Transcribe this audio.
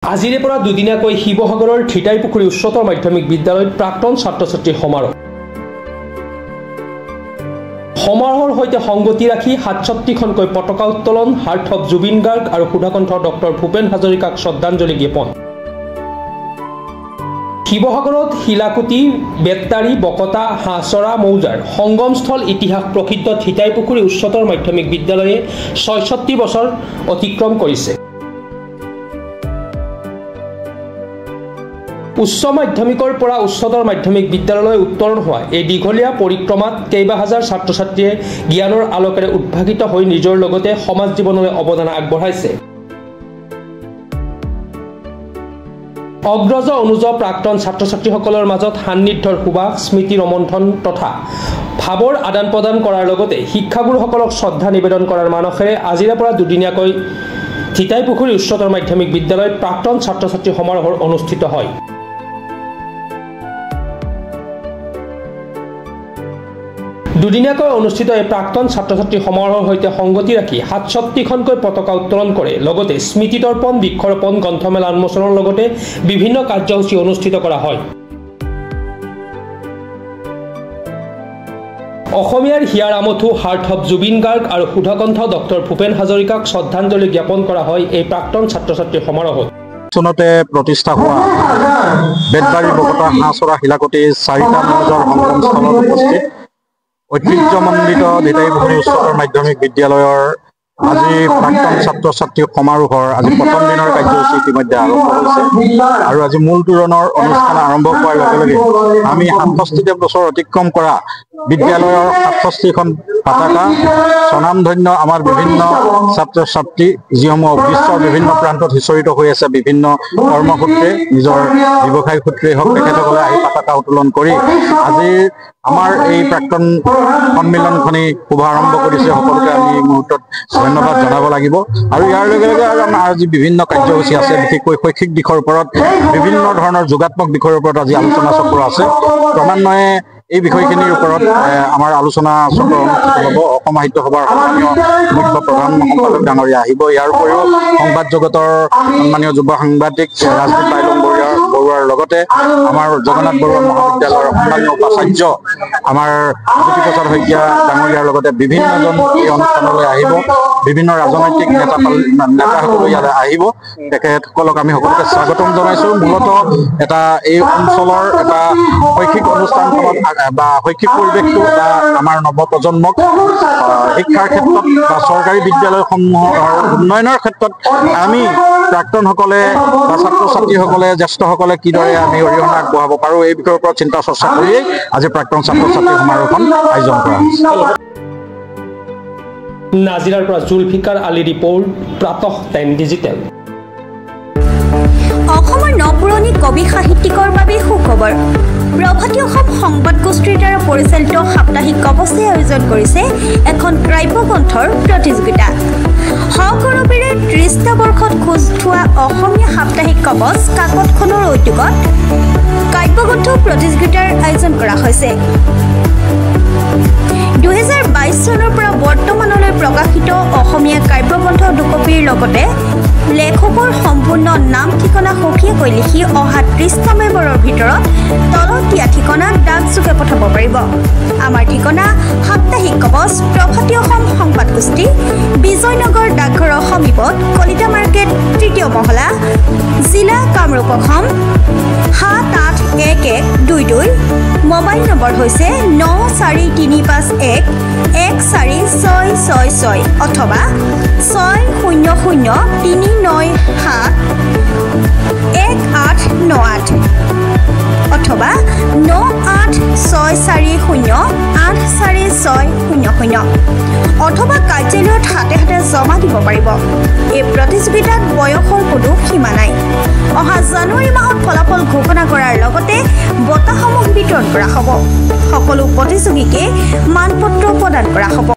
আজিৰে পৰা দুদিনীয়াকৈ শিৱসাগৰৰ ধিতাইপুখুৰী উচ্চতৰ মাধ্যমিক বিদ্যালয়ত প্ৰাক্তন ছাত্ৰ-ছাত্ৰী সমাৰোহৰ সৈতে সংগতি ৰাখি ৬৭খনকৈ পতাকা উত্তোলন, হাৰ্ট অফ জুবিন গাৰ্গ আৰু সুধাকণ্ঠ ডক্টৰ ভূপেন হাজৰিকাক শ্ৰদ্ধাঞ্জলি জ্ঞাপন। শিৱসাগৰত শিলাকুটি, বেট্টাৰী, বকতা, হাঁহচৰা মৌজাৰ সংগমস্থল ইতিহাস প্ৰসিদ্ধ ধিতাইপুখুৰী উচ্চতৰ মাধ্যমিক বিদ্যালয়ে ৬৬ বছৰ অতিক্ৰম কৰিছে। উচ্চ মাধ্যমিকৰ পৰা উচ্চতৰ মাধ্যমিক বিদ্যালয়লৈ উত্তৰণ হোৱা এই দীঘলীয়া পৰিক্ৰমাত কেইবা হাজাৰ ছাত্ৰ-ছাত্ৰীয়ে জ্ঞানৰ আলোকেৰে উদ্ভাসিত হৈ নিজৰ লগতে সমাজ জীৱনলৈ অৱদান আগবঢ়াইছে। অগ্ৰজ অনুজ প্ৰাক্তন ছাত্ৰ-ছাত্ৰীসকলৰ মাজত সান্নিধ্যৰ সুবাস, স্মৃতি ৰমন্থন তথা ভাৱৰ আদান প্ৰদান কৰাৰ লগতে শিক্ষাগুৰুসকলক শ্ৰদ্ধা নিবেদন কৰাৰ মানসেৰে আজিৰে পৰা দুদিনীয়াকৈ ধিতাইপুখুৰী উচ্চতৰ মাধ্যমিক বিদ্যালয়ত প্ৰাক্তন ছাত্ৰ-ছাত্ৰী সমাৰোহ অনুষ্ঠিত হয়। দুদিনীয়াকৈ অনুষ্ঠিত এই প্ৰাক্তন ছাত্ৰ-ছাত্ৰী সমাৰোহৰ সৈতে সংগতি ৰাখি ৬৭খনকৈ পতাকা উত্তোলন কৰে। লগতে স্মৃতিতৰ্পণ, বৃক্ষৰোপণ, গ্ৰন্থমেলা উন্মোচনৰ লগতে বিভিন্ন কাৰ্যসূচী অনুষ্ঠিত কৰা হয়। অসমীয়াৰ হিয়াৰ আমঠু হাৰ্ট অফ জুবিন গাৰ্গ আৰু সুধাকণ্ঠ ডক্টৰ ভূপেন হাজৰিকাক শ্ৰদ্ধাঞ্জলি জ্ঞাপন কৰা হয় এই প্ৰাক্তন ছাত্ৰ-ছাত্ৰী সমাৰোহত। চনতে প্ৰতিষ্ঠা হোৱা বেটবাৰী, বকতা, হাঁহচৰা, শিলাকুটি ৪টা মৌজাৰ সংগমস্থলত উপস্থিত ঐতিহ্যমণ্ডিত ধিতাইপুখুৰী উচ্চতৰ মাধ্যমিক বিদ্যালয়ৰ আজি প্ৰাক্তন ছাত্ৰ-ছাত্ৰী সমাৰোহৰ আজি প্ৰথম দিনৰ কাৰ্যসূচী ইতিমধ্যে আৰম্ভ হৈছে আৰু আজি মূল তোৰণৰ অনুষ্ঠান আৰম্ভ হোৱাৰ লগে লগে আমি ৬৭ বছৰ অতিক্ৰম কৰা বিদ্যালয়ৰ ৬৭খন পতাকা, স্বনামধন্য আমাৰ বিভিন্ন ছাত্ৰ-ছাত্ৰী যিসমূহ বিশ্বৰ বিভিন্ন প্ৰান্তত সিঁচৰিত হৈ আছে, বিভিন্ন কৰ্মসূত্ৰে নিজৰ ব্যৱসায়িক সূত্ৰেই হওক, তেখেতসকলে আহি পতাকা উত্তোলন কৰি আজি আমাৰ এই প্ৰাক্তন সন্মিলনখনি শুভাৰম্ভ কৰিছে। সকলোকে আমি এই মুহূৰ্তত ধন্যবাদ জনাব লাগিব। আৰু ইয়াৰ লগে লগে আৰু আমাৰ আজি বিভিন্ন কাৰ্যসূচী আছে, বিশেষকৈ শৈক্ষিক দিশৰ ওপৰত বিভিন্ন ধৰণৰ যোগাত্মক বিষয়ৰ ওপৰত আজি আলোচনা চক্ৰ আছে। ক্ৰমান্বয়ে এই বিষয়খিনিৰ ওপৰত আমাৰ আলোচনা চক্ৰ অনুষ্ঠিত হ'ব। অসম সাহিত্য সভাৰ সন্মানীয় মুখ্য প্ৰধান সম্পাদক ডাঙৰীয়া আহিব। ইয়াৰ উপৰিও সংবাদ জগতৰ সন্মানীয় যুৱ সাংবাদিক ৰাজদীপ বাইলুং বৰুৱাৰ লগতে আমাৰ জগন্নাথ বৰুৱা মহাবিদ্যালয়ৰ সন্মানীয় উপাচাৰ্য আমাৰ জ্যোতিপ্ৰসাদ শইকীয়া ডাঙৰীয়াৰ লগতে বিভিন্নজন এই অনুষ্ঠানলৈ আহিব। বিভিন্ন ৰাজনৈতিক নেতাসকলো ইয়ালৈ আহিব। তেখেতসকলক আমি সকলোকে স্বাগতম জনাইছোঁ। মূলতঃ এটা এই অঞ্চলৰ এটা শৈক্ষিক অনুষ্ঠানখনত বা শৈক্ষিক পৰিৱেশটো বা আমাৰ নৱপ্ৰজন্মক শিক্ষাৰ ক্ষেত্ৰত বা চৰকাৰী বিদ্যালয়সমূহৰ উন্নয়নৰ ক্ষেত্ৰত আমি প্ৰাক্তনসকলে বা ছাত্ৰ-ছাত্ৰীসকলে, জ্যেষ্ঠসকলে কিদৰে আমি অৰিহণা আগবঢ়াব পাৰোঁ এই বিষয়ৰ ওপৰত চিন্তা চৰ্চা কৰিয়েই আজি প্ৰাক্তন ছাত্ৰ-ছাত্ৰী সমাৰোহখন আয়োজন কৰা হৈছে। নাজিৰাৰ পৰা Zulfikar Ali report, Pratah time digital. অসমৰ নপুৰণি কবি সাহিত্যিকৰ বাবে সুখবৰ। প্ৰভাতী অসম সংবাদ গোষ্ঠীৰ দ্বাৰা পৰিচালিত সাপ্তাহিক কবচে আয়োজন কৰিছে এখন কাব্যগ্ৰন্থৰ প্ৰতিযোগিতা। সগৌৰৱেৰে ৩০টা বৰ্ষত খোজ থোৱা অসমীয়া সাপ্তাহিক কবচ কাকতখনৰ উদ্যোগত কাব্যগ্ৰন্থ প্ৰতিযোগিতাৰ আয়োজন কৰা হৈছে। ২০২২ চনৰ পৰা বৰ্তমানলৈ প্ৰকাশিত অসমীয়া কাব্যগ্ৰন্থ দুকপিৰ লগতে লেখকৰ সম্পূৰ্ণ নাম ঠিকনা সঠিককৈ লিখি অহা ৩০ নৱেম্বৰৰ ভিতৰত তলত দিয়া ঠিকনাত ডাকযোগে পঠাব পাৰিব। আমাৰ ঠিকনা সাপ্তাহিক কবচ, প্ৰভাতী অসম সংবাদ গোষ্ঠী, বিজয়নগৰ ডাকঘৰৰ সমীপত, কলিতা মাৰ্কেট, ৩য় মহলা, জিলা কামৰূপ অসম ৭৮১১২২। মোবাইল নম্বৰ হৈছে ৯৪৩৫১১৪৬৬৬ অথবা ৬০৩৯৭1898 অথবা ৯৮৬৪০৮৪৬০০ অথবা কাৰ্যালয়ত হাতে হাতে জমা দিব পাৰিব। এই প্ৰতিযোগিতাত বয়সৰ কোনো সীমা নাই। অহা জানুৱাৰী মাহত ফলাফল ঘোষণা কৰাৰ লগতে বঁটাসমূহ বিতৰণ কৰা হ'ব। সকলো প্ৰতিযোগীকে মানপত্ৰ প্ৰদান কৰা হ'ব।